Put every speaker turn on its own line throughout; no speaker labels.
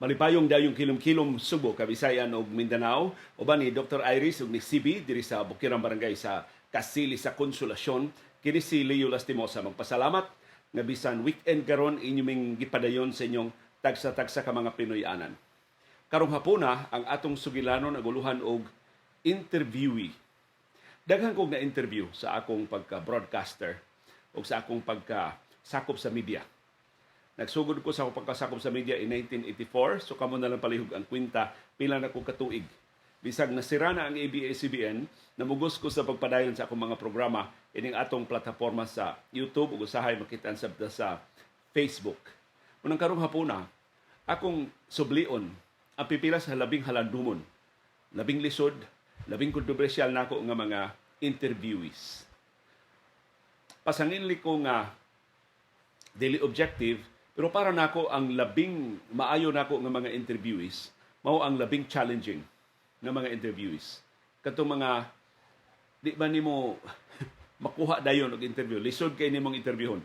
Malipayong dayong kilom-kilom Subo, Kabisayan ug Mindanao. Uban ni Dr. Iris ug ni CB diri sa Bukirang Barangay sa Kasili sa Konsolasyon. Kini si Leo Lastimosa magpasalamat nga bisan weekend karon inyong gipadayon sa inyong tagsa-tagsa ka mga Pinoyanan. Karong hapuna ang atong sugilanon naguluhan og interviewee. Daghan kog na interview sa akong pagka-broadcaster o sa akong pagka-sakop sa media. Nagsugod ko sa akong pagkasakop sa media in 1984, so kamo na lang palihog ang kwinta pila na kong katuig. Bisag nasira na ang ABS-CBN, namugos ko sa pagpadayon sa akong mga programa ining atong plataforma sa YouTube ug usahay makitaan sa Facebook. Unang karong hapuna, akong sublion ang pipila sa labing halandumon, labing lisod, labing kontrobersyal nako nga mga interviewees. Pasanginli ko nga daily objective, pero para nako ang labing maayo nako nga mga interviewees, mao ang labing challenging nga mga interviewees. Katong mga di ba nimo makuha dayon og interview, lisod kay nimong interviewon.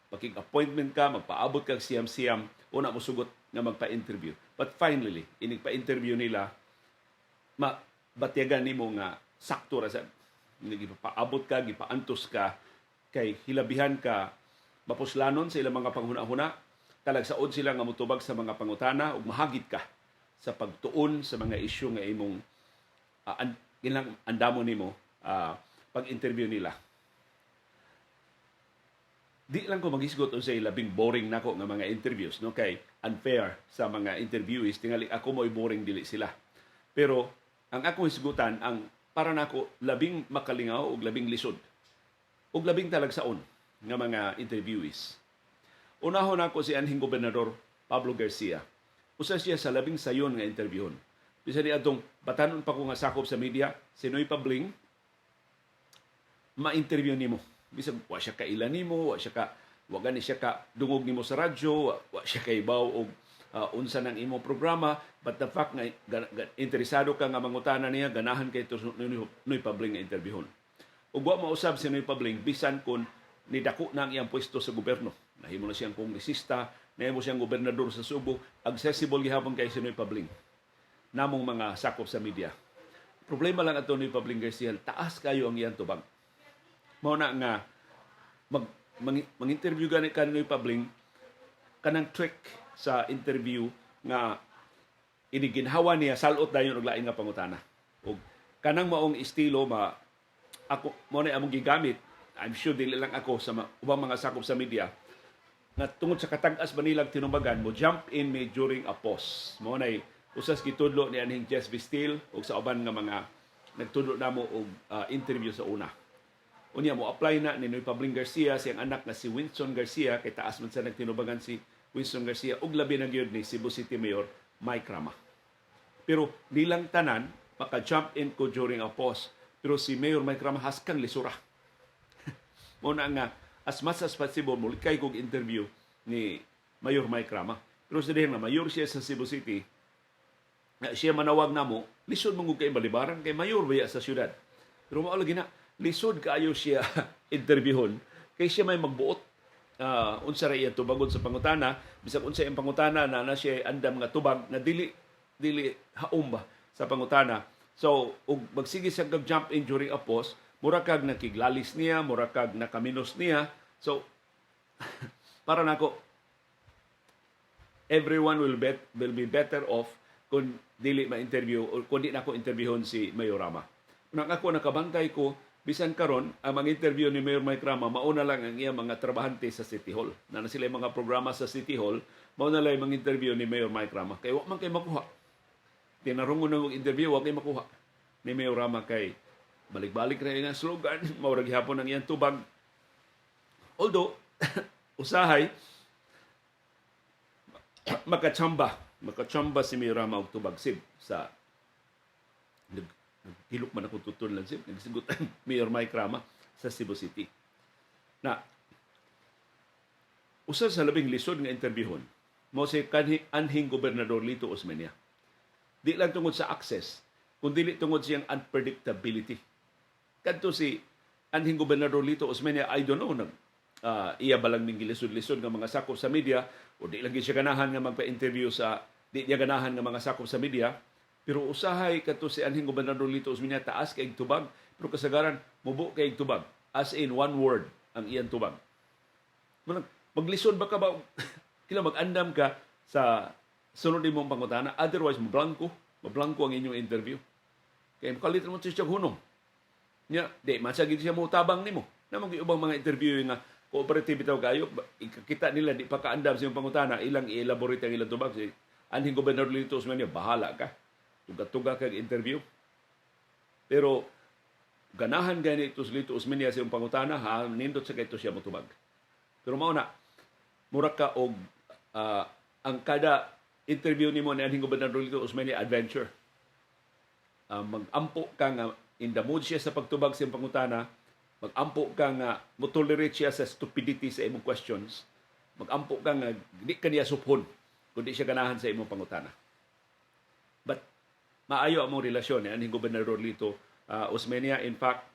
Pakig-appointment ka, magpaabot kag siyam-siyam, una mo sugot nga magpa-interview. But finally, inig pa-interview nila, batyagan nimo nga sakto ra sa gipaabot ka, gipaantos ka, kay hilabihan ka mapuslanon sa ilang mga panghuna-huna, talagsaon sila nga mutubag sa mga pangutana ug mahagit ka sa pagtuon sa mga isyu nga imong andamon nimo pag-interview nila. Di lang ko magisgot unsay labing boring nako nga mga interviews, no, kay unfair sa mga interviewees tingali ako mo'y boring dili sila. Pero ang akong hisgutan ang para nako labing makalingaw ug labing lisod ug labing talagsaon nga mga interviewees. Unahon ako si anhing Gobernador Pablo Garcia. Usa siya sa labing sayon nga interviewon. Bisan ni atong batanon pa ko nga sakop sa media, si Noy Pabling, ma-interview nimo. Bisan wa siya kailan nimo, wa gani siya ka dungog nimo sa radyo, wa siya kaibaw og unsa nang imong programa, but the fact nga interesado ka nga mangutana niya, ganahan kay Noy Pabling nga interviewon. Ug wa mausab si Noy Pabling bisan kun nidako na ang iyang pwesto sa gobyerno. Nahimo na siyang kongresista, nahimo siyang gobernador sa Subo, accessible gihapon kay si Noy Pabling. Namong mga sakop sa media. Problema lang ato ni Pabling Garcia, taas kayo ang iyang tubag. Mao na nga mag-interview gani ka ni Pabling, kanang trick sa interview nga iniginhawa niya salot dayon og lain nga pangutana. Og kanang maong estilo ako mo na among gigamit. I'm sure dili lang ako sa ubang mga sakop sa media na tungod sa katag-as ba nilang tinumbagan mo jump in me during a pause. Mo na usas kitudlo ni anhing Jess Vistil ug sa uban nga mga nagtudlo namo og interview sa una. Unya mo apply na ni Noy Pabling Garcia siyang anak na si Winston Garcia kay taas man sa nagtinubagan si Winston Garcia ug labi na gyud ni Cebu City Mayor Mike Rama. Pero di lang tanan maka-jump in ko during a pause. Pero si Mayor Mike Rama haskang lisura. Muna nga, as much as possible, mulikay kong interview ni Mayor Mike Rama. Pero sa dihin na, mayor siya sa Cebu City, siya manawag na mo, lisod mong kay balibaran, kay mayor baya sa syudad. Pero maalagi na, lisod kaayo siya interviewon, kay siya may magbuot. Unsa ra iya tubagon sa pangutana, bisag unsa iyang pangutana na siya andam nga tubag, na dili haum ba sa pangutana. So, ug magsige siya kag-jump in during a pause, mura kag nakiglalis niya, mura kag nakaminos niya. So, para nako, everyone will be better off kung dili ma-interview o kung di na ko interviewon si Mayor Rama. Nang ako nakabantay ko, bisan karon ang mga interview ni Mayor Mike Rama, mauna lang ang iyang mga trabahante sa City Hall. Na sila mga programa sa City Hall, mauna lang ang mga interview ni Mayor Mike Rama. Kaya wak man kayo makuha. Tinarungon ng interview, wak kayo makuha ni Mayor Rama kay balik-balik na yung slogan, maurag hapon ang iyang tubag. Although, usahay, makachamba si Mayor Rama og tubag sib sa naghilok man ako tutun lang sib, nagsigot ang Mayor Mike Rama sa Cebu City. Na, usa sa labing lisod nga interviewon, mo si anhing Gobernador Lito Osmeña. Di lang tungod sa access, kundi tungod siyang unpredictability. Kadto si anhing Gobernador Lito Osmeña, I don't know, iya balang ning gilisod-lisod nga mga sakop sa media, o di lang siya ganahan nga magpa-interview sa di niya ganahan nga mga sakop sa media, pero usahay kato si anhing Gobernador Lito Osmeña taas kay tubag, pero kasagaran mubo kay tubag. As in one word ang iyang tubag. Maglisod ba ka ba? Kila mag-andam ka sa sunod mong pangutana, otherwise mablangko ang inyong interview. Kaya makalitan mo siya hunong. Nya, di masagid siya mo tabang nimo. Na mag-iubang mga interview nga cooperative itaw kayo, kita nila di pa kaandam sa iyong pangutana, ilang i-elaborate ang ilang tubag. Si anhing Gobernador Lito Osmeña, bahala ka. Tuga-tuga kag interview. Pero ganahan gani ito si Lito Osmeña sa iyong pangutana, nindot sa kaito siya motubag. Pero mauna, mura ka og ang kada interview nimo ni anhing Gobernador Lito Osmeña adventure. Mag-ampo ka nga in the mood siya sa pagtubag sa iyong pangutana, mag-ampo ka nga mo-tolerate siya sa stupidity sa imong questions, mag-ampo ka nga di ka niya suphon kundi siya ganahan sa imong pangutana. But maayo ang mong relasyon ni anhing Gobernador Lito Osmeña. In fact,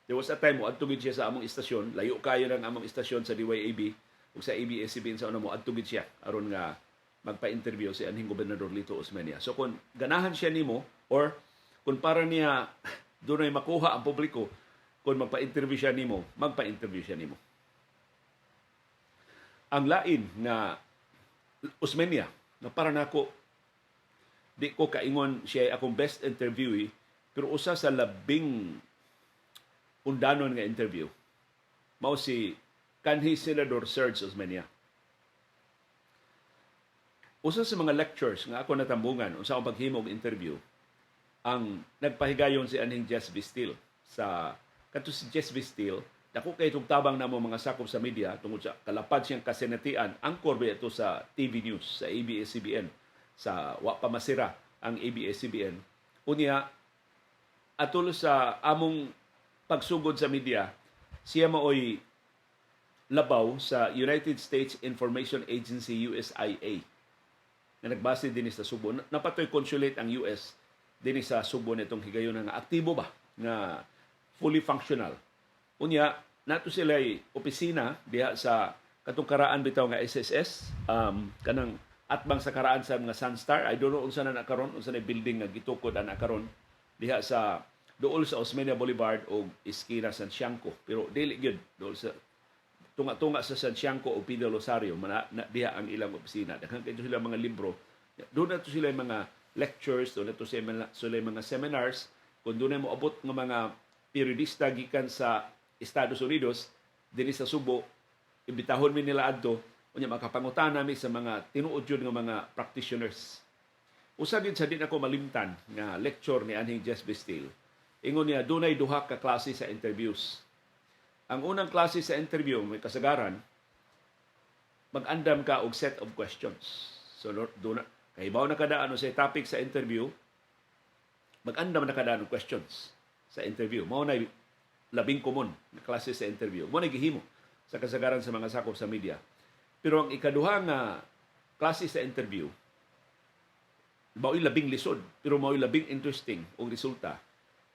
there was a time mo adtugid siya sa among istasyon, layo kayo ng among istasyon sa DYAB ug sa ABS-CBN sa mo adtugid siya aron nga magpa-interview si anhing Gobernador Lito Osmeña. So kung ganahan siya nimo or kung para niya dunay makuha ang publiko, kung magpa-interview siya nimo, magpa-interview siya nimo. Ang lain na Osmeña, na para nako di ko kaingon siya akong best interviewee, pero usa sa labing undanon nga interview mao si kanhi Senador Serge Osmeña. Usa sa mga lectures nga ako natambungan unsa ang paghimo og interview, ang nagpahigayon si anhing Jess Vistil sa kato si Jess Vistil, dako kay tugtabang namo mga sakop sa media tungod sa kalapad siyang kasenatian, angkor ba ito sa TV News, sa ABS-CBN, sa wa pa masira ang ABS-CBN. Unya atol sa among pagsugod sa media, siya maoy labaw sa United States Information Agency, USIA, na nagbase din sa Subo. Napatoy consulate ang US din sa Subo nitong higayon nga aktibo ba nga fully functional. Unya nato sila opisina diha sa katong karaan bitaw nga SSS, kanang atbang sa karaan sa mga Sunstar. I don't know unsa na nakaron, unsa na building nga gitukod ana karon diha sa dool sa Osmeña Boulevard o iskina San Siangco. Pero dili gyud dool sa tunga-tunga sa San Siangco o Pino Rosario, diha ang ilang opisina. Daghang kay sila mga libro. Doon na to sila mga lectures, doon na to sila mga seminars. Kung doon na mo abot ng mga periodista gikan sa Estados Unidos, dinhi sa Subo, imbitahon mi nila adto, unya makapangutana mi sa mga tinuod yun ng mga practitioners. Usa gid sa din ako malimtan nga lecture ni anhing Jess Vistil. Ingon niya dunay duha ka klase sa interviews. Ang unang klase sa interview, may kasagaran, mag-andam ka og set of questions. So, doon kahibaw na kada ano sa topic sa interview, mag-andam na kada og questions sa interview. Mao na labing common na klase sa interview. Mao na gihimo sa kasagaran sa mga sakop sa media. Pero ang ikaduha nga klase sa interview, mao'y labing lisod, pero mao'y labing interesting ang resulta.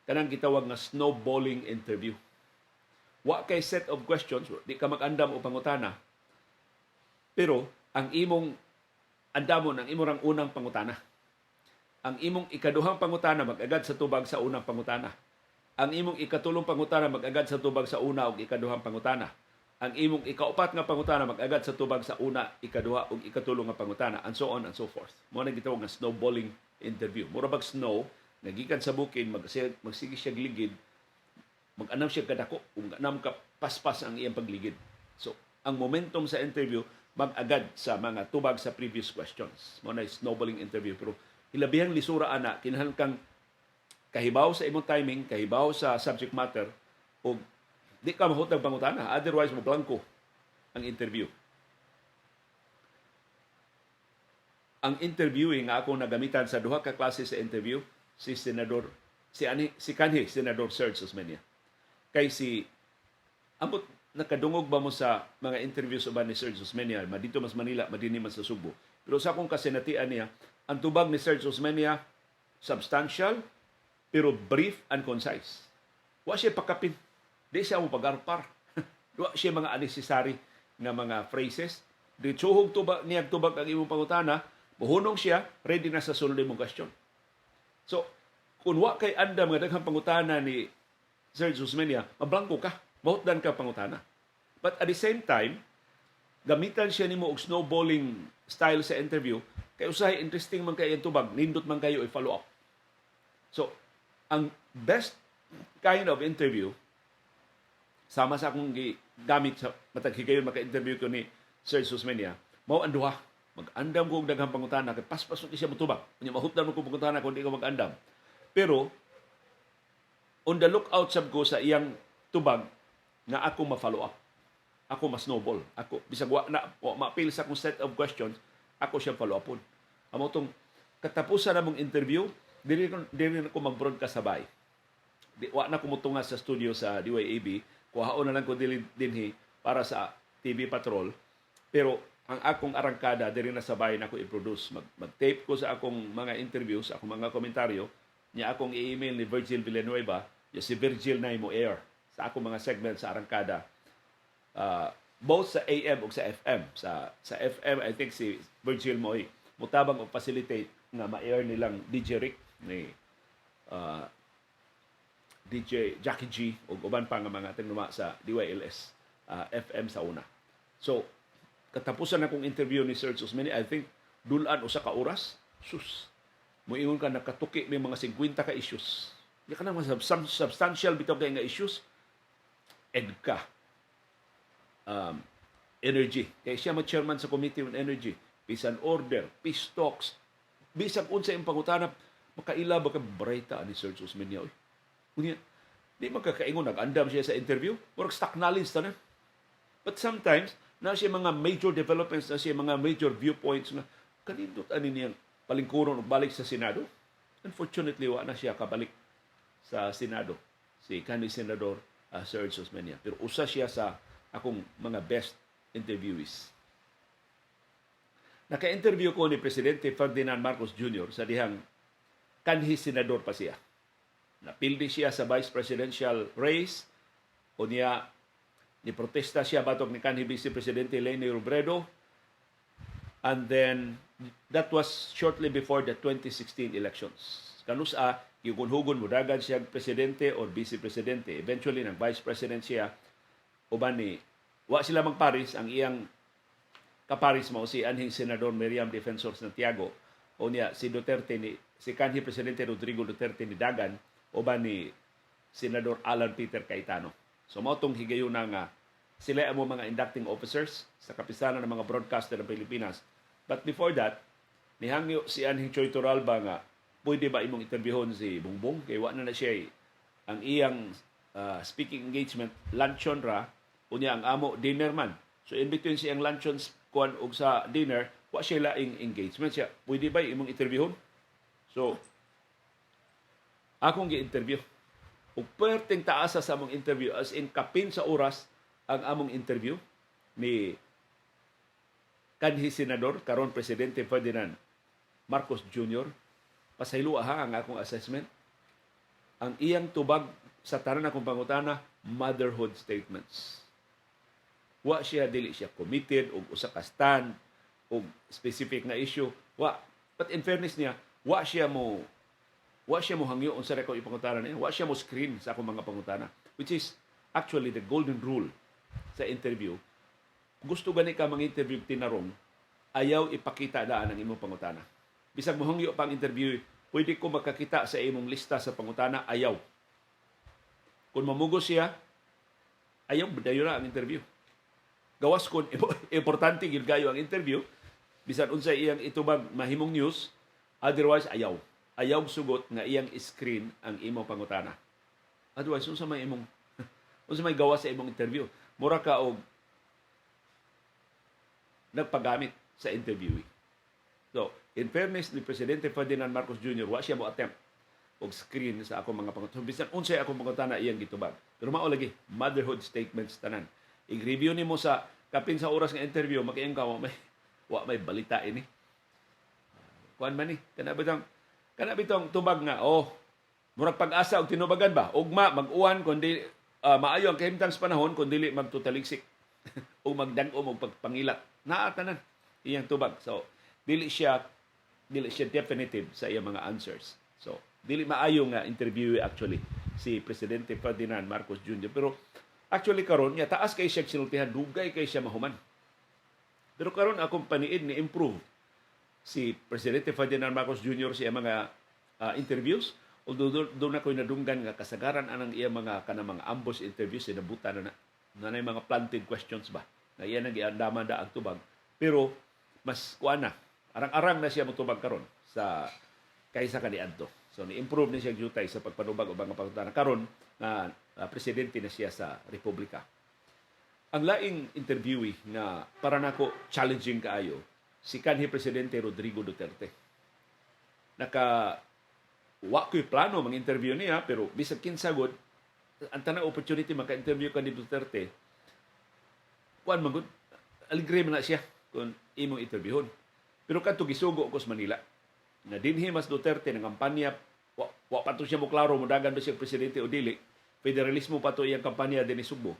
Kanang gitawag nga snowballing interview. Wa kay set of questions, di ka mag-andam o pangutana. Pero ang imong andamon, ang imong unang pangutana. Ang imong ikaduhang pangutana mag-agad sa tubag sa unang pangutana. Ang imong ikatulong pangutana mag-agad sa tubag sa una ug ikaduhang pangutana. Ang imong ikaupat nga pangutana mag-agad sa tubag sa una, ikaduha ug ikatulong nga pangutana, and so on and so forth. Mo na gitawag nga snowballing interview. Mura bag snow, nagikan sa bukid, magsige siya gligid, mag-anam siya kadako, kung anam ka paspas ang iyang pagligid. So, ang momentum sa interview, mag-agad sa mga tubag sa previous questions. Mo na snowballing interview. Pero ilabihang lisura ana, kinahanglan kang kahibaw sa imong timing, kahibaw sa subject matter, o di ka mahutang pangutana. Otherwise, mablangko ang interview. Ang interviewing nga akong nagamitan sa duha ka klase sa interview, si kanhi Senador Serge Osmeña. Kay si ambot nakadungog ba mo sa mga interviews uban ni Serge Osmeña, madito mas Manila, madini man sa Subo. Pero sa akong kasenatian niya, ang tubag ni Serge Osmeña substantial pero brief and concise. Wa siya pakapin, di siya mo pagarpar. Wa siya mga unnecessary nga mga phrases. Di tsuhog tubag niya tubag ang imong pangutana, Muhunong siya, ready na sa sulod mong question. So, kung wa kay andam nga daghang pangutana ni Sir Susmenia, mablangko ka, mahutdan ka pangutana. But at the same time, gamitan siya nimo og snowballing style sa interview, kay usahay interesting man kay tubag, nindot man kayo i-follow up. So, ang best kind of interview, sama sa akong gamit sa matag higayon maka-interview ko ni Sir Susmenia, mao ang duha. Mag-andam ko og daghang pangutana, kay paspas mo siya motubag. Unya mahutdan mo ko pangutana kung di ko mag-andam. Pero, on the lookout sab ko sa iyang tubag nga ako ma-follow up. Ako mas snowball. Ako, bisag wa na ma-appeal sa akong set of questions, ako siya follow upon. Amo tong katapusan namong interview, dili na ko mag-broadcast sabay. Wa na ko mutunga sa studio sa DYAB, kuhaon na lang ko dinhi para sa TV Patrol. Pero ang akong arangkada diri na sabay na ko i-produce. Mag-tape ko sa akong mga interviews, sa akong mga komentaryo, niya akong i-email ni Virgil Villanueva, si Virgil na mo air sa akong mga segment sa arangkada. Both sa AM o sa FM. Sa FM, I think si Virgil Moy mutabang o facilitate nga ma-air nilang DJ Rick ni DJ Jackie G o uban pa nga mga tinuma sa DYLS FM sa una. So, katapusan akong interview ni Sir Susmenia, I think dulan usa ka oras. Sus. Moingon ka nakatuki may mga 50 ka issues. Di ka na mga substantial bitaw kay nga issues. EDCA. Energy. Kaya siya chairman sa Committee on Energy. Peace and Order. Peace Talks. Bisag unsa yung pangutana, makaila ba ka barayta ni Sir Susmenia? Kunya, di magkakaingon, nag-andam siya sa interview. Murag stock knowledge ta na. But sometimes, na siya mga major developments, na siya mga major viewpoints na kanindot ani niyang palingkuron o balik sa Senado. Unfortunately, wa na siya kabalik sa Senado. Si kanhi Senador Sir Susmenia. Pero usa siya sa akong mga best interviewees. Naka-interview ko ni Presidente Ferdinand Marcos Jr. sa dihang kanhi senador pa siya. Napildi siya sa vice presidential race o niya ni-protesta siya batok ni kanhi Vice Presidente Leni Robredo, and then that was shortly before the 2016 elections. Kanusa, gigunhugon mo dagan siya presidente or vice presidente. Eventually, nang vice president siya, uban ni wa sila magparis, ang iyang kaparis mo si anhing Senador Miriam Defensor Santiago o niya si Duterte ni si kanhi Presidente Rodrigo Duterte ni dagan uban ni Senador Alan Peter Cayetano. So mao tong higayon nga sila ang mga inducting officers sa kapisanan ng mga broadcaster ng Pilipinas. But before that, nihangyo si anhing Choy Toralba nga pwede ba imong interviewon si Bongbong kay wa na siya ang iyang speaking engagement luncheon ra unya ang amo dinner man. So in between siyang luncheon kuan og sa dinner, wa siya laing engagement siya. Pwede ba imong interviewon? So akong gi-interview. Ug perting taasa sa among interview as in kapin sa oras ang among interview ni kanhi senador karon Presidente Ferdinand Marcos Jr. Pasaylo ang akong assessment. Ang iyang tubag sa tanan akong pangutana, motherhood statements. Wa siya, dili siya committed o usa ka stand o specific na issue. Wa. But in fairness niya, wa siya mo hangyo unsa ra ko ipangutana niya. Wa siya mo screen sa akong mga pangutana, which is actually the golden rule sa interview. Gusto gani ka mang-interview tinarong, ayaw ipakita daan ang imong pangutana. Bisag mo hangyo pang interview, pwede ko makakita sa imong lista sa pangutana, ayaw. Kung mamugos siya, ayaw, dayo na ang interview. Gawas kung importante gyud kayo ang interview, bisan unsay iyang itubag mahimong news, otherwise ayaw. Ayaw sugot nga iyang screen ang imong pangutana. Otherwise, unsa may imong unsa may gawas sa imong interview? Mura ka og nagpagamit sa interviewee. So, in fairness ni Presidente Ferdinand Marcos Jr., wa siya mo attempt og screen sa akong mga pangutana. Bisan unsay akong pangutana iyang gitubag. Pero mao lagi, motherhood statements tanan. I-review nimo sa kapin sa oras nga interview, makiing ka wa may balita ini. Kuan man ni, kana bitong tubag nga, murag pag-asa og tinubagan ba? Ugma mag-uwan kundi maayo ang kahimtang sa panahon kun dili magtutaligsik o magdang-om og pagpangilat. Naa tanan iyang tubag. So, dili siya dili siya definitive sa iyang mga answers. So, dili maayo nga interview actually si Presidente Ferdinand Marcos Jr. Pero actually karon niya taas kay siya sinultihan, dugay kay siya mahuman. Pero karon akong paniid ni improve si Presidente Ferdinand Marcos Jr. sa mga interviews. Although doon ako'y nadunggan nga kasagaran anang iya mga kanang mga ambush interviews, sinabutan na mga planted questions ba na iya nang iandaman da ang tubag. Pero mas kuana, arang-arang na siya motubag karon sa kaysa kaniadto. So ni-improve ni siya jutay sa pagpanubag o mga pangutana karon na presidente na siya sa Republika. Ang laing interviewee na para nako challenging kaayo si kanhi Presidente Rodrigo Duterte. Wa ko'y plano mag-interview niya, pero bisag kinsagod, ang tanang opportunity maka-interview ka ni Duterte, kuan magud, aligre man na siya kung imong interviewon. Pero kanto gisugo ko sa Manila, na dinhi mas Duterte ng kampanya, wa pa to siya mo klaro, mudagan ba siya presidente o dili, federalismo pa to iyang kampanya din ni Subo.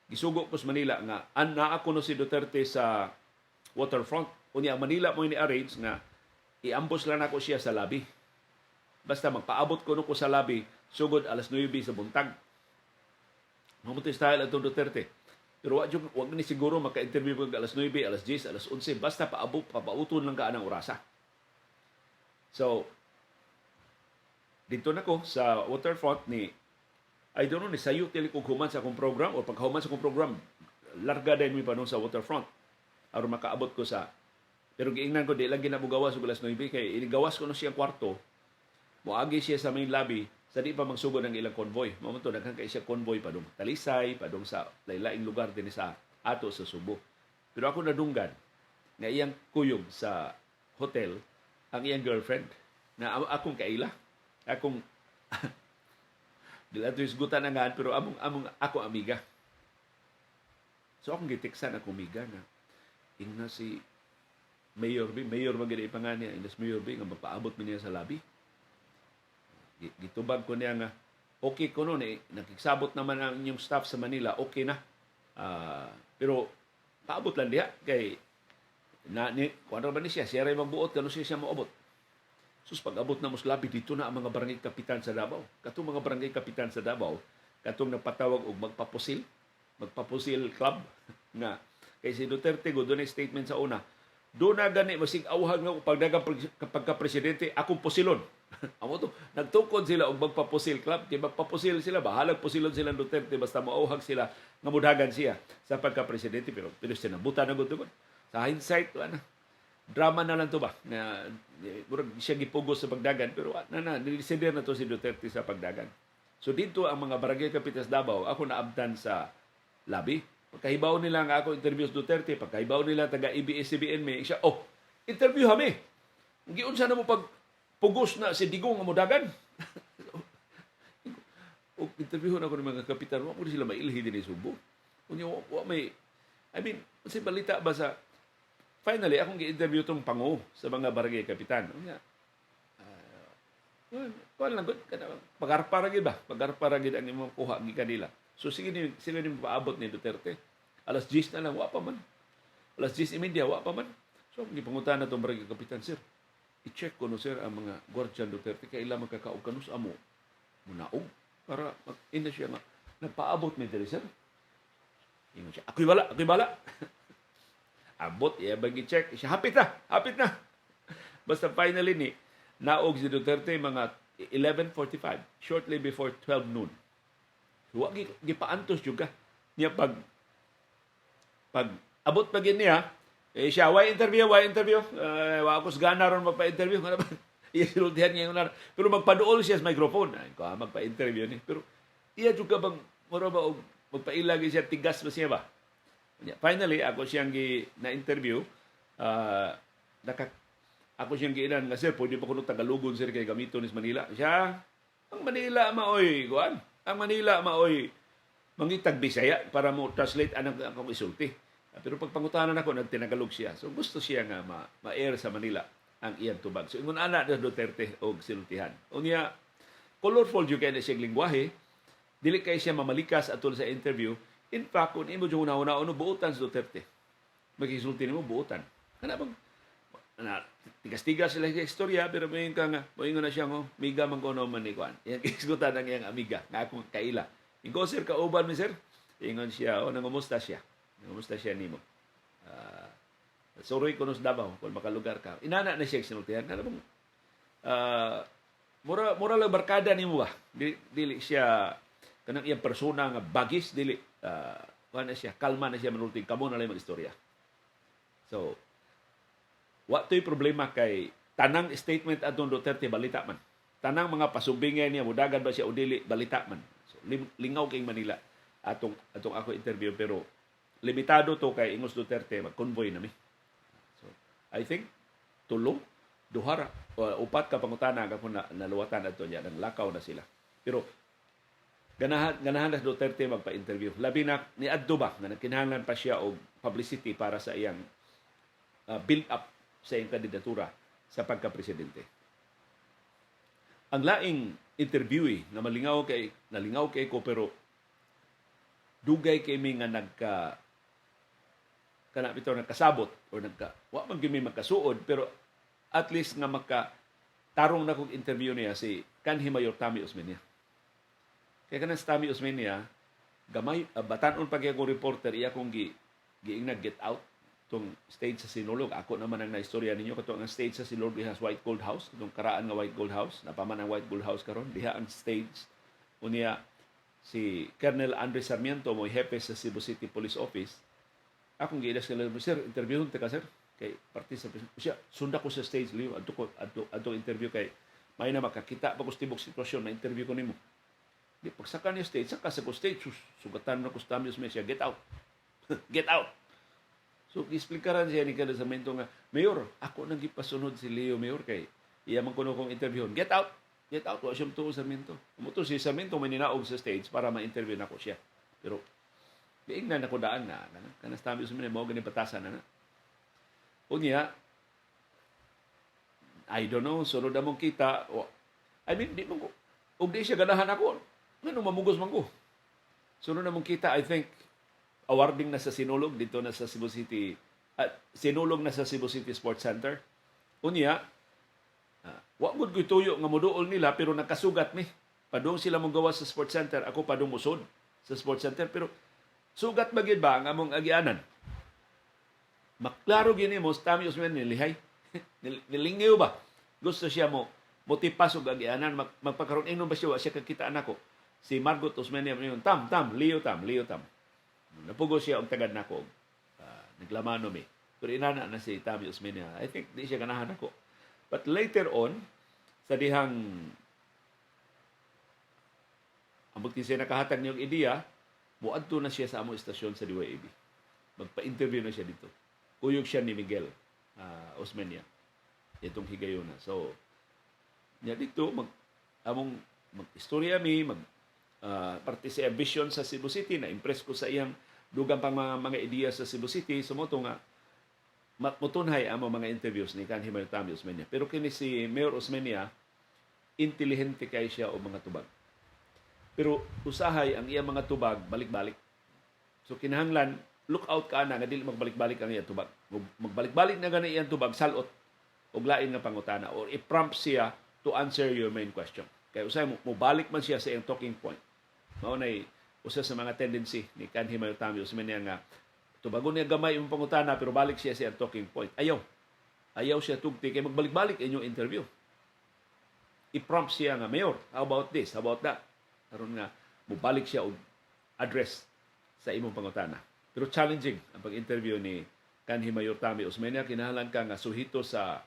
Gisugo ko sa Manila nga, naa ko no si Duterte sa waterfront. Unya Manila mo ini-arrange nga, iambos lang ako siya sa labi. Basta magpaabot ko no ko sa labi, sugod alas 9 sa buntag. Mamuti style atong Duterte. Pero wag ni siguro maka-interview ko alas 9, alas 10, alas 11. Basta papauton lang ka anang orasa. So, dito na ko sa waterfront ni I don't know, ni sayo tili kong human sa akong program o pagkahuman sa akong program, larga din mi pa nun sa waterfront. Aron makaabot ko sa, pero giingnan ko, di lang ginabugawas o alas 9, kaya inigawas ko na siyang kwarto, muagi siya sa main lobby, sa di pa magsugod ng ilang convoy. Mamunto, nagkang kay siya convoy pa dong Talisay, pa dong sa laylaing lugar din sa ato sa Subo. Pero ako nadunggan na iyang kuyog sa hotel, ang iyang girlfriend, na akong kaila, akong dila to isgutan na nga, pero ako amiga. So akong gitiksan akong amiga na ingna si Mayor magiging ipangan niya, ingna si Mayor B, nga magpaabot mo niya sa lobby. Gitubag ko niya nga, okay ko noon nakiksabot naman ang inyong staff sa Manila, okay na. Pero paabot lang diha, kay kung ano ba ni siya rin magbuot, kano siya maabot. Sus, pag-abot na Muslabi, dito na ang mga barangay kapitan sa Davao. Katong mga barangay kapitan sa Davao, katong nagpatawag og magpapusil club, nga kay si Duterte go doon statement sa una, doon na gani masig awhag nga pagdagang pagka-presidente, akong pusilon. Amo to, nagtukod sila og magpapusil club, kay magpapusil sila, bahalag pusilon sila Duterte, basta mauhag sila nga mudagan siya sa pagka-presidente, pero siya nabuta na gud sa hindsight, na drama na lang to ba na siya gipugos sa pagdagan, pero nilisider na to si Duterte sa pagdagan. So dito ang mga barangay kapitan sa Davao, ako naabtan sa labi. Pagkahibaw nila nga ako interview sa Duterte, pagkahibaw nila taga ABS-CBN may siya, interview kami. Giunsa na mo pag pugos na si Digong nga mudagan. Interview na ako ng mga kapitan, wa mo sila mailhi din sa Subo. Kasi balita ba sa finally, akong gi-interview itong pangu sa mga barangay kapitan. Kuan lang, pagarparagid ba? Pagarparagid ang imong kuha gi kanila. So, sige ni paabot ni Duterte. Alas 10 na lang, wa pa man. Alas 10:30, wa pa man. So, gipangutan na itong barangay kapitan, sir, i-check ko no, sir, ang mga Guardian Duterte, kailan magkakaog kanus amo. Munaog. Para mag-ina siya nga. Nagpaabot ni Duterte, sir. Ingon siya, ako'y bala. Abot, bagi check. Siya, hapit na. Basta finally ni, naog si Duterte mga 11:45, shortly before 12 noon. So, gipaantos juga niya pag abot pa niya, siya, why interview? Wa ako gana ron magpa-interview. Iya sinultihan niya yung pero magpaduol siya sa microphone. Magpa-interview ni. Pero iya juga bang, magpailagi siya, tigas ba siya ba? Finally, ako siyang na-interview. Ako siyang giinan nga, sir, pwede pa ko Tagalogon, sir, kay gamiton is Manila. Siya, ang Manila maoy, kuan. Ang Manila maoy, mangitag Bisaya para mo translate anang akong isulti. Pero pag pangutanan ako, nagtinagalog siya. So gusto siya nga ma-air sa Manila ang iyang tubag. So ingon ana na Duterte og sinultihan. Unya, colorful jud kay na siyang lingwahe. Dili kay siya mamalikas atol sa interview. In fact, kung imo yung una-una, buutan sa Duterte. Magkisulti mo, buutan. na tigas-tigas sila sa istorya pero moingon na siya mo miga man kono man ni kuan yang isgutan ang iyang amiga nga akong kaila ingo sir kauban mi sir ingon siya nangumusta siya nimo suroy kuno sa Davao kung makalugar ka inana na siya sinultihan na bang mura lang barkada nimo ba dili siya kanang iyang persona nga bagis dili na siya kalma na siya manulting kamo na lang mag-istorya so wa to'y problema kay tanang statement atong Duterte balita man. Tanang mga pasumbingay niya mudagan ba siya o dili balita man. So lingaw kay Manila atong ako interview pero limitado to kay Ingos Duterte mag-convoy nami. So I think duhara upat ka pangutana kapon naluwatan adto niya nang lakaw na sila. Pero ganahan na Duterte magpa-interview. Labi na ni adto ba nga nagkinahanglan pa siya og publicity para sa iyang build up sa iyang kandidatura sa pagka-presidente. Ang laing interviewee na nalingaw kay ko pero dugay kay mi nga nagkasabot o wa man gyud mi magkasuod pero at least nga tarong na kong interview niya si kanhi Mayor Tami Osmeña. Kaya kanang Tami Osmeña gamay batan-on pa kay akong reporter iya kong giingna get out tong stage sa Sinulog. Ako naman ang naistorya ninyo kato ang stage sa Sinulog diha sa White Gold House, itong karaan nga White Gold House, napaman ang White Gold House karon diha ang stage. Unya si Colonel Andres Sarmiento mo hepe sa Cebu City Police Office. Akong giilas kay sir, interviewon ta ka sir kay parte sa siya sunda ko sa stage liyo adto interview kay may na makakita pa ko tibok sitwasyon na interview ko nimo. Di pagsaka niyo stage saka sa stage sugatan na ko sa siya get out. Get out. So, isplikaran siya ni Colonel Sarmiento nga, Mayor, ako nang gipasunod si Leo Mayor kay iya man kuno kong interviewon. Get out! Get out! Wa siyang tuo Sarmiento. Umuto si Sarmiento may ninaog sa stage para ma-interview na ko siya. Pero, diingnan ako daan na. Kanas tabi sa mga ganing batasan na. Unya, I don't know, sunod na mong kita. I mean, di mo ko. Ug di siya ganahan ako. Ano, mamugos man ko. Sunod na mong kita, I think, awarding na sa Sinulog dito na sa Cebu City Sinulog na sa Cebu City Sports Center. Unya wa gud koy tuyo nga moduol nila pero nakasugat mi. Padung sila mong gawa sa Sports Center, ako padung musod sa Sports Center pero sugat ba gid ba ang among agianan? Maklaro gini mo Tami Osmeña nilihay. Nilingaw ba? Gusto siya mo motipas og agianan magpakaron ingnon ba siya wa siya kakitaan ako. Si Margot Osmeña mayon tam Leo tam. Napugo siya og tagad nako. Naglamano mi. Pero inana na si Tami Osmeña. I think di siya ganahan ako. But later on, sa dihang ambot siya nakahatag niyong ideya, muadto na siya sa among istasyon sa DYAB. Magpa-interview na siya dito. Kuyog siya ni Miguel Osmeña. Itong higayon na. So, niya dito, mag-istorya mi, parte sa vision sa Cebu City, na-impress ko sa iyang dugang pang mga ideya sa Cebu City, sumoto nga, mutunhay ang mga interviews ni kanhi Mayor Tami Osmeña. Pero kini si Mayor Osmeña, intelihente kay siya o mga tubag. Pero usahay ang iyang mga tubag, balik-balik. So kinahanglan, look out ka na, nga dili magbalik-balik ang iyang tubag. Magbalik-balik na gani iyang tubag, salot, o lain nga pangutana, or i-prompt siya to answer your main question. Kaya usay mo balik man siya sa iyang talking point. Mao nay usa sa mga tendency ni kanhi Mayor Tami Osmeña nga tubagon niya gamay yung pangutana pero balik siya sa iyang talking point. Ayaw siya tugti kay magbalik-balik inyong interview. I-prompt siya nga, Mayor, how about this? How about that? Karon nga mubalik siya og address sa imong pangutana. Pero challenging ang pag-interview ni kanhi Mayor Tami Osmeña. Kinahanglan ka nga suhito sa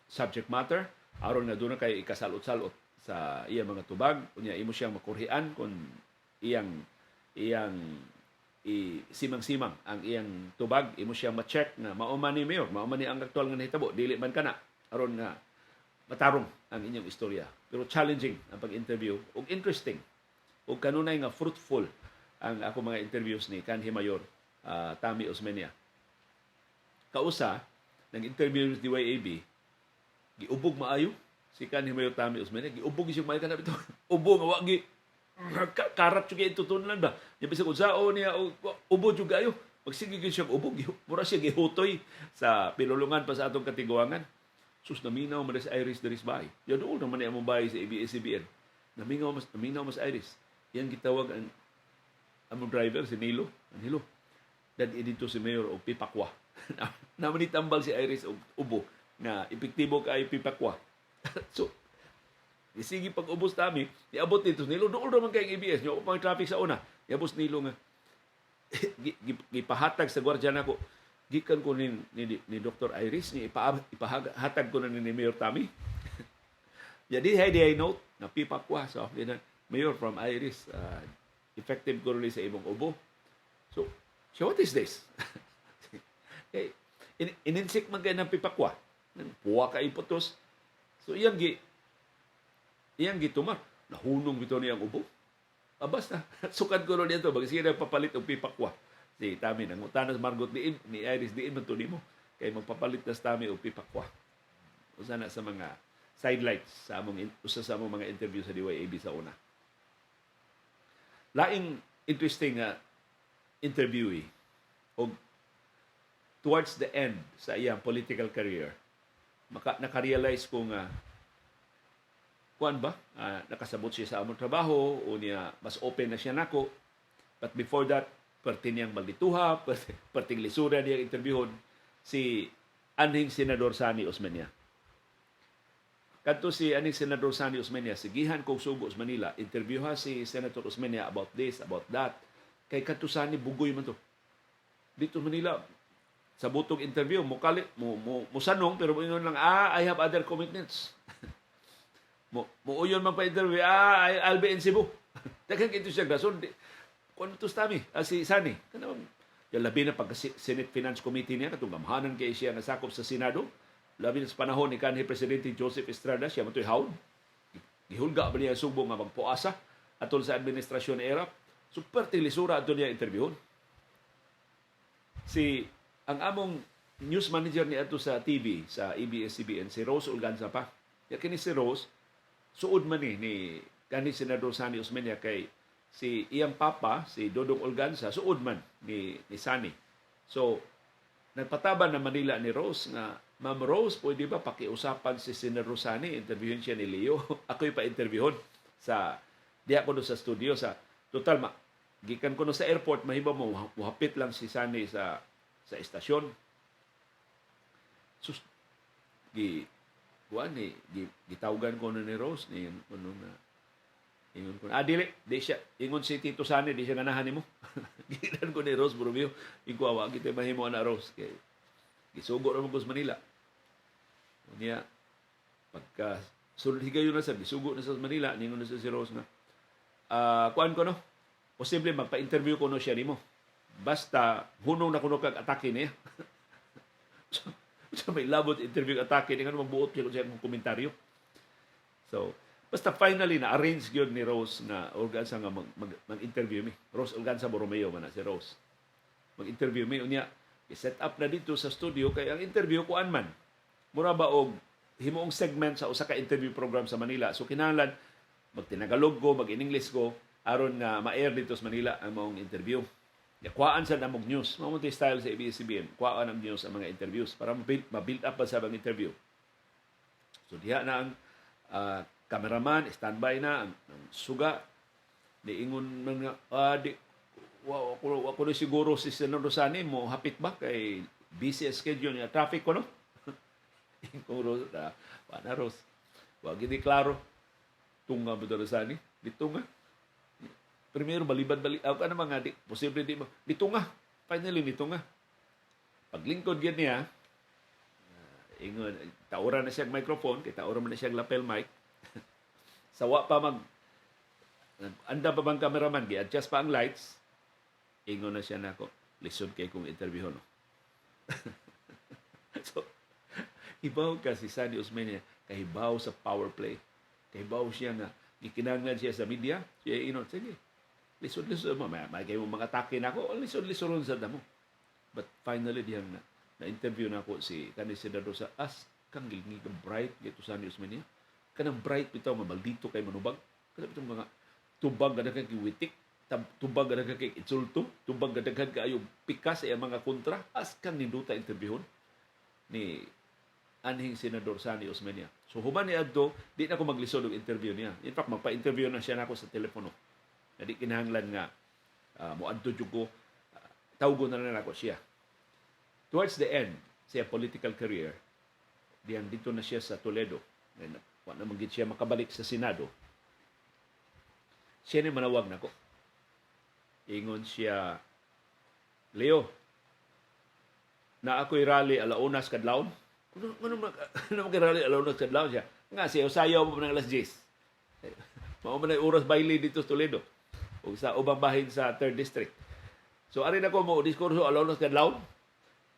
subject matter aron nga doon kay ikasalot-salot sa iyang mga tubag. Unya imo siyang makurhian kung iyang simang-simang ang iyang tubag. Imo siyang ma-check na mao man ni Mayor, mao man ni ang aktual nga nahitabo, dili man kana aron nga matarong ang inyong istorya. Pero challenging ang pag-interview ug interesting ug kanunay nga fruitful ang ako mga interviews ni kanhi Mayor Tami Osmeña. Kausa nag-interview sa DYAB, giubog maayo si kanhi Mayor Tami Osmeña, giubog siya maayo kana bitaw. Ubog nga wa gi karat juga itutunan ba. Yung bisag unsao niya ubo juga ayo. Pagsigigil siya ubog, mura siya gihutoy sa pilulungan pa sa atong katiguangan. Sus, naminaw man sa Iris Daris Bay. Ya doon naman niya mong bahay sa ABS-CBN. Naminaw mas Iris. Yan gitawag ang among driver, si Nilo. Nilo. Dan dito si Mayor o Pipakwa. Naman itambal si Iris o ubo na epektibo ka ay Pipakwa. So, sige pag ubos namin, iabot dito Nilo. Doon naman kayong ABS nyo. Upang traffic sa una. Iabot Nilo nga. Gipahatag sa gwardiya na ko. Gikan ko ni Dr. Iris, ni ipahatag ko na ni Mayor Tami. Jadi, I note na Pipakwa. So, Mayor from Iris, effective ko rin sa ibong ubo. So what is this? Ininsik man kayo ng Pipakwa. Puwa ka iputos. So, iyang gitumar. Nahunong bito niyang ubo. Abas na. Sukad ko rin ito. Bagay sige na papalit ng Pipakwa. Si Tami, nangutanas Margot ni Iris, diin man to nimo. Kaya magpapalit na sa Tami o Pipakwa. Usa na sa mga sidelights sa among mga interview sa DYAB sa una. Laing interesting interviewee o towards the end sa iyang political career, nakarealize ko nga nakasabot siya sa among trabaho o niya mas open na siya nako. But before that, perti niyang maldituha, perting lisura niyang interviewon si anhing Senador Sani Osmeña. Kadto si aning Senador Sani Osmeña, sigihan kong sugo sa Manila, interviewha si Senator Osmeña about this, about that. Kay kadto Sani bugoy man to. Dito sa Manila, sa butong interview, musanong, pero ingon lang, I have other commitments. Muuyon man pa interview, I'll be in Cebu. Daghang ito siya gason. Kung ito si Sani, kanang yung labi na pagka Senate Finance Committee niya, katong gamhanan kay siya nasakop sa Senado, labi na sa panahon ni kanhi Presidente Joseph Estrada, siya matoy hawn. Gihulga ba niya subo nga magpuasa atol sa administrasyon ni Erap. Super tilisura ato niya interviewon. Ang among news manager ni ato sa TV, sa ABS-CBN, si Rose Olganza pa. Ya kini si Rose, suod man ni kanhi Senador Sani Osmeña kay si iyang papa, si Dodong Olganza, suod man ni Sani. So, nagpataban na Manila ni Rose nga, Ma'am Rose, pwede ba pakiusapan si Senador Sani? Interviewin siya ni Leo. Ako'y pa-interviewon diya ko sa studio. Total, gikan ko sa airport, mahiba mo, muhapit lang si Sani sa estasyon. Sus, gitawgan ko na ni Rose, ingon ko na, di siya, ingon si Tito Sani, di siya ganahan ni mo. Gilan ko ni Rose, Boromeo, ikaw, kita mahimo na Rose. Kaya, gisugo naman ko sa Manila. Niya, pagka sunod higayon na sa gisugo na sa Manila, ningon na sa si Rose na, kuan ko no, posible magpa-interview ko no siya nimo. Basta, hunong na kuno kag atake niya. So, may labot interview atake, hindi nga magbuot siya kung komentaryo. So, basta finally na-arrange yun ni Rose na Olganza nga mag-interview mi. Rose Olganza Borromeo man na si Rose. Mag-interview mi. Unya, i-set up na dito sa studio kay ang interview kuan man. Mura ba og himuong segment sa usa ka interview program sa Manila. So kinahanglan magtinagalog ko, mag-in-English ko aron nga ma-air dito sa Manila ang mong interview. Kuhaan sa namong news. Mao mo style sa ABS-CBN. Kuhaan ang news ang mga interviews para ma-build up pa sa mga interview. So diha na ang cameraman, standby na, ang suga. Diingon mga, ako na siguro si Senador Sani mo hapit ba kay busy schedule niya. Traffic ko, no? Kung Rose, na Rose. Wag hindi klaro. Tunga mo doon Sani. Dito nga. Primero, balibad-balibad. Ako na mga, posible di mo. Dito nga. Finally, dito nga. Paglingkod yan niya, ingon, taura na siyang microphone, kaya taura na siyang lapel mic. Sawa pa anda pa bang cameraman, gi-adjust pa ang lights, ingon na siya na ako, lisod kay kong interview, no? So, ibaw ka si Sani Osmeña, kahibaw sa power play. Kahibaw siya nga, gikinanglan siya sa media, siya inon, sige, lisod-lisod mo, may kayo mga atake na ako, lisod-lisodon sa damo. But finally, diyang na-interview na ako si kanil Senador sa kang gilngi bright, gito Sani Osmeña. Kanang bright bitaw, mabaldito kay manubag. Kanang itong mga tubag na kay witik, tubag na kay insulto, tubag na kayo pikas sa mga kontra. Kang ninduta interviewon ni anhing Senador Sani Osmeña. So human ni adto, di na ko maglisod og interview niya. In fact, magpa-interview na siya nako sa telepono. Na di kinahanglan nga moadto jud ko, tawgon na ako siya. Towards the end, siya political career, diyan dito na siya sa Toledo. Wa na magid siya makabalik sa Senado. Siya ni manawag nako. Ingon siya, Leo, na ako'y rally alaunas kadlawon. Ano mag-rally alaunas kadlawon siya? Nga siya, usayaw mo ng alas 10. Mao man ay oras baile dito sa Toledo. O sa ubang bahin sa 3rd District. So, arin ako mo, diskurso alaunas kadlawon.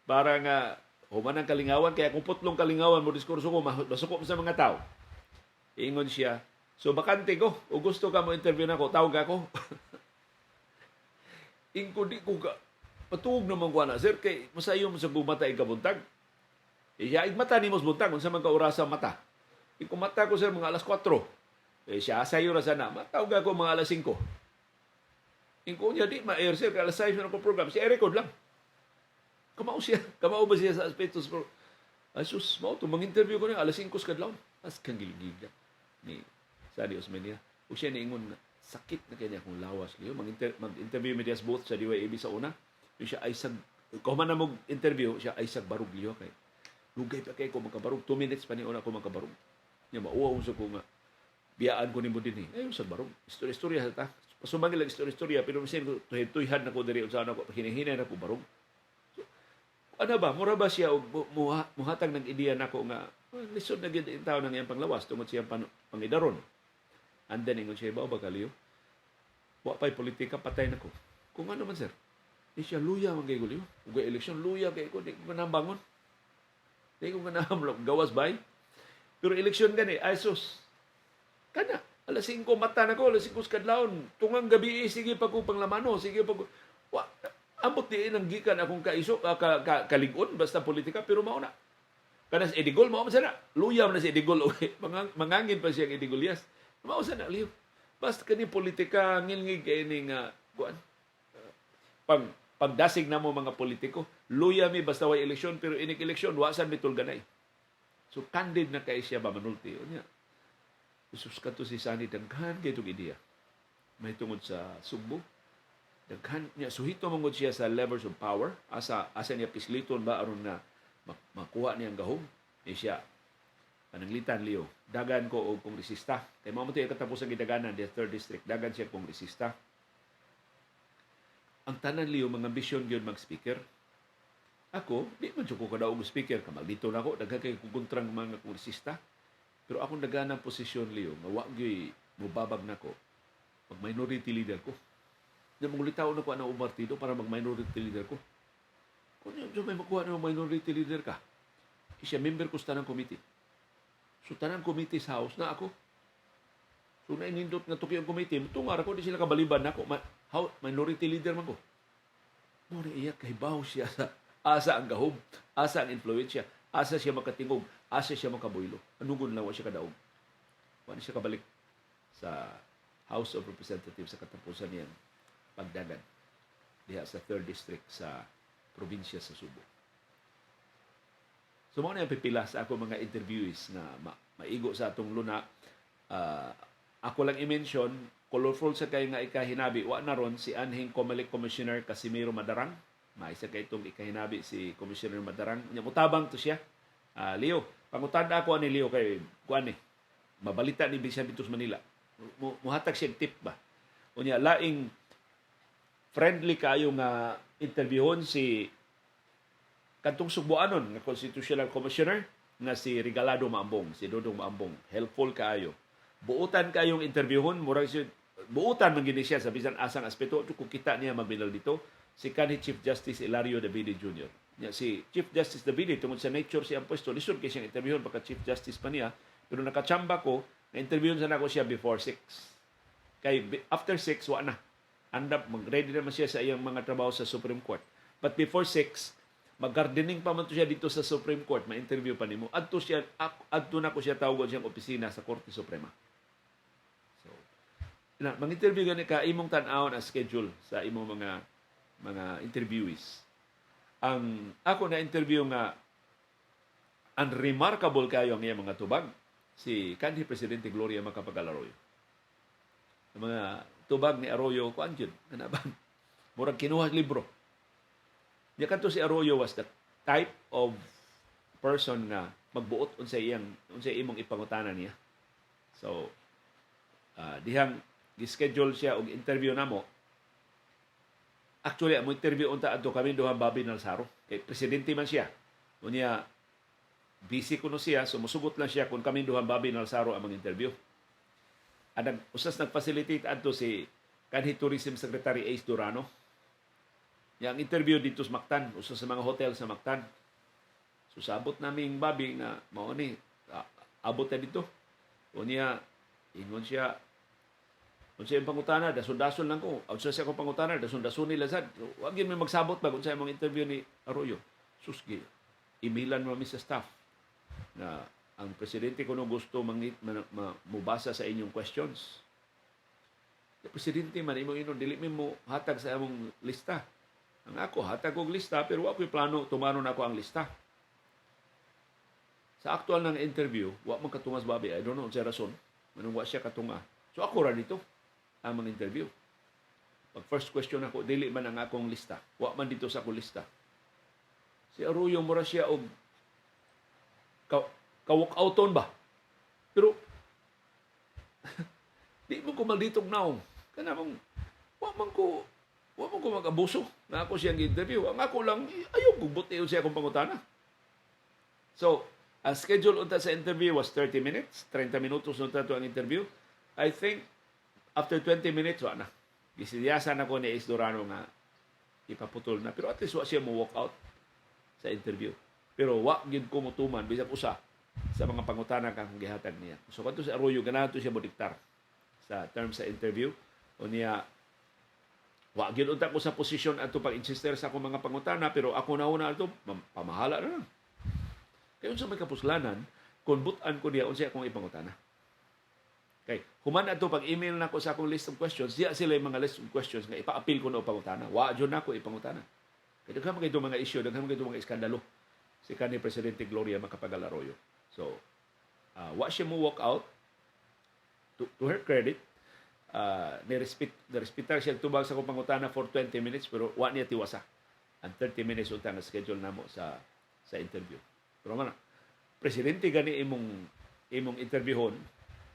Para nga, human ang kalingawan. Kaya kung putlong kalingawan mo, diskurso ko, masuko mo sa mga tao. Ingon siya, so bakante ko, o gusto ka mo interview na ko, tawag ako. Ingko di ko ka, patuog naman ko na, sir, kay masayo mo sa bumata ikabuntag. Siya, igmata ni mo sa buntag, kung sa mga kaurasa mata. Ingko mata ko, sir, mga alas 4. Siya, sayo na sana, matawag ako mga alas 5. Ingko niya, di ma-air, sir, kaya alas 6 na ako program. Siya, record lang. Kamao ba siya sa aspectos? Ay, sus, mao to, mag-interview ko na, alas 5 kadlawon. As kang giligida ni Sani Osmeña. O siya niingon na, sakit na kanya kung lawas liyo. Mag-interview media both sa DYAB sa una. Yung siya ay sag, kung man na mag-interview, siya ay sag barug liyo. Kay, lugay pa kayo kung magkabarug. 2 minutes pa ni una ko magkabarug. Niya, mauwaw sa ko nga, biyaan ko ni mo din eh. Ay, sag barug. Istorya ta. Pasumangin lang istorya. Pero masin ko, tuhid na ko diri. Saan ako, hinihinay na ko barug. So, ano ba? Mura ba siya muhatag ng ideya na ko nga, lisod na gid ang tao nang iyang panglawas tungod siyang pangidaron. And then, ingon siya, ba kaliyo? Wa pa'y politika, patay na ko. Kung ano man, sir, di siya luya man kayo liyo. Kung eleksyon, luya kayo ko, di ko manambangon. Di ko manambangon, gawas bay. Pero eleksyon gani, ay sus, kana, alas 5 mata na ko, alas 5 kadlawon, tungang gabi, sige pa ko panglamano, sige pa ko, ambot di nang gikan akong kalig-on, basta politika, pero mauna. Kana si Edigol, mao man sana. Luya man na si Edigol. Mangangin pa siya ang Edigol, yes. Mao sana, liyo. Basta kani politika, ngilngig kayo ni nga, pagdasig na mo mga politiko, luya mi basta way eleksyon, pero inig eleksyon, wasan mi tulganay. So, candid na kayo siya ba manulti. O niya, isus ka to si Sani, daghan kayo itong ideya. May tungod sa Sugbo. Daghan niya, suhito mangod siya sa levers of power. Asa niya pisliton ba, aron na makuha niyang gahom, siya, pananglitan liyo, dagan ko o kongresista. Kaya mga yung katapos ang gidaganan, the 3rd District, dagan siya kongresista. Ang tanan liyo, mga ambisyon yun mag-speaker. Ako, di man siya ko kadaog speaker, kamaldito na ako, dagan kayo kukontrang mga kongresista. Pero akong dagan ng posisyon liyo, mawag yo'y mubabag na ko, mag-minority leader ko. Mangulitaw na ko ang partido para mag-minority leader ko. Kung may makuha ng minority leader ka, siya member ko sa tanang committee. So, tanang committee sa house na ako. So, nainindot nga tuki ang committee. Tungar ako, di sila kabaliban na ako. Minority leader man ko. Muna iyak, kahibaw siya sa asa ang gahom, asa ang influensya, asa siya makatingog, asa siya makaboylo. Anugon lang, wa siya kadaog. Wala siya kabalik sa House of Representatives sa katapusan niyang pagdagan diha sa 3rd District sa probinsya sa Subo. So, mga na pipila sa ako mga interviewees na maigo sa atong luna. Ako lang i-mention, colorful sa kayo nga ikahinabi, wa na ron si Anhing Comelec Commissioner Casimiro Madarang. Maisa kay itong ikahinabi si Commissioner Madarang. Mutabang to siya. Leo, pangutanda ako ni Leo kay kuan ni. Mabalita ni Bishop Bitos Manila. Muhatag siya tip ba? Unya, laing friendly kayo nga interviewon si kantong Subuanon nga Constitutional Commissioner nga si Regalado Maambong, si Dodong Maambong. Helpful kayo. Buutan kayong interviewon, murag si buutan man gini siya sa bisan asang aspeto kung kita niya mabinal dito si kanhi Chief Justice Hilario Davide Jr. Nya si Chief Justice Davide tungod sa nature siyang pwesto, lisod kay siyang interviewon pagka Chief Justice pa niya, pero nakachamba ko na interviewon sa nako siya before 6. Kay after 6 wa na. Andap mag-ready naman siya sa iyang mga trabaho sa Supreme Court. But before 6, mag-gardening pa man to siya dito sa Supreme Court, ma-interview pa nimo. Adto na ko siya tawagon siyang opisina sa Korte Suprema. So, mag-interview gani ka imong tan-aw na schedule sa imong mga interviewees. Ang ako na interview nga unremarkable kayo ang iyang mga tubag si kanhi Presidente Gloria Macapagal Arroyo. Ang mga tubag ni Arroyo kuan jud kanaban murag kinuha libro. Nya kadto si Arroyo was the type of person nga magbuot unsay imong ipangutanan niya. So dihang gi-schedule siya og interview namo. Actually, ang interview unta adto kami duha Bobby Nalsaro. Kay presidente man siya. Unya busy kuno siya, sumusugot lang siya kung kami duha Bobby Nalsaro ang mga interview. Adang usas nag-facilitate adto si kanhi Tourism Secretary Ace Durano. Yang interview dito sa Mactan, usas sa mga hotel sa Mactan. So sabot naming Bobby nga mao ni abot na dito. Unya ingon siya unsa yung pangutana, dasun-dasun lang ko. Unsa siya kong pangutana, dasun-dasun nila sad. Wag yun may magsabot ba kung sa imong interview ni Arroyo. Susgi, imilan mo sa staff na ang presidente kuno gusto mubasa sa inyong questions. The presidente man imong inon dili mo hatag sa imong lista. Ang ako hatag og lista pero wa ko'y plano tumanon ako ang lista. Sa aktual ng interview, wa man katungas Bobby. I don't know sa rason. Manong wa siya katunga. So ako ra dito ang mga interview. Pag first question ako, dili man ang akong lista. Wa man dito sa akong lista. Si Arroyo mura siya og ka-walk-outon ba? Pero di mo ko malditog naong. Kana mong wa man ko mag-abuso na ako siyang interview. Ang ako lang, ayaw bubuti siya akong pangutana. So, ang schedule unta sa interview was 30 minutes. 30 minutos unta to ang interview. I think after 20 minutes, wala na. Gisiyasan ako ni Ace Durano nga ipaputol na. Pero at least wa siya mo walk out sa interview. Pero wa gid ko mutuman bisag usa sa mga pangutana kang gihatag niya. So kadto si Arroyo ganahan siya mo diktar sa terms sa interview. O niya wa gid unta ko sa posisyon adto pag-insister sa akong mga pangutana pero ako na una adto pamahala na lang. Kaya unsa may kapuslanan kung butan ko diya unsa akong ipangutana. Okay. Human ato pag email nako sa akong list of questions, diya sila yung mga list of questions nga ipa-appeal ko na pangutana. Wa jud nako ipangutana. Kaya daghan mga mga issue, daghan mga mga iskandalo si kanhi Presidente Gloria Macapagal Arroyo. So, wa siya mo walk out to her credit. Nirespetar siya tubag sa akong pangutana for 20 minutes pero wa niya tiwasa. Ang 30 minutes unta nga schedule namo sa interview. Pero man, presidente gani imong interviewon,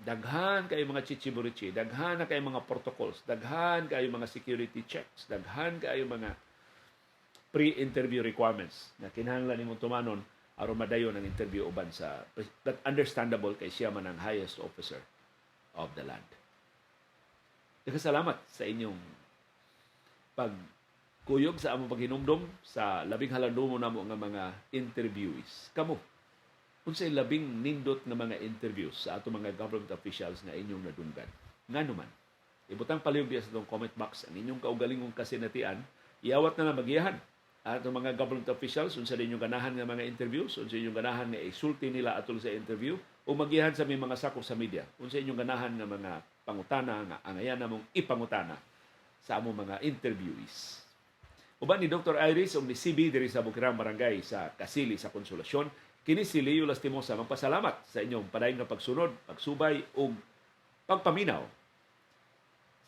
daghan kay mga chichiburichi, daghan na kay mga protocols, daghan kay mga security checks, daghan kay mga pre-interview requirements na kinahanglan nimong tumanon aron madayon ang interview uban sa that understandable kay siya man ang highest officer of the land. Salamat sa inyong pagkuyog sa among paghinumdum sa labing halandomon namo nga mga interviewees. Kamo unsay labing nindot nga mga interviews sa ato mga government officials nga inyong nadunggan. Nganuman, ibutang palihog diya sa itong comment box ang inyong kaugalingong kasinatian, iawat na magiyahan ato mga government officials unsa din yung ganahan nga mga interviews, unsa inyong ganahan nga isulti nila atol sa interview o magiyahan sa mga sakop sa media, unsa inyong ganahan nga mga pangutana nga angayan namong ipangutana sa among mga interviewees. Uban ni Dr. Iris o ni CB diri sa Bukirang Barangay sa Kasili sa Konsolasyon. Kini si Leo Lastimosa magpasalamat sa inyong padayon nga pagsunod, pagsubay ug pagpaminaw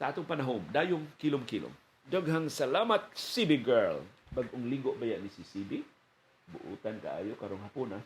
sa atong panahon dayong kilom-kilom. Daghang salamat CB girl. Bagong linggo ba yan ni si CB? Buutan kaayo karong hapon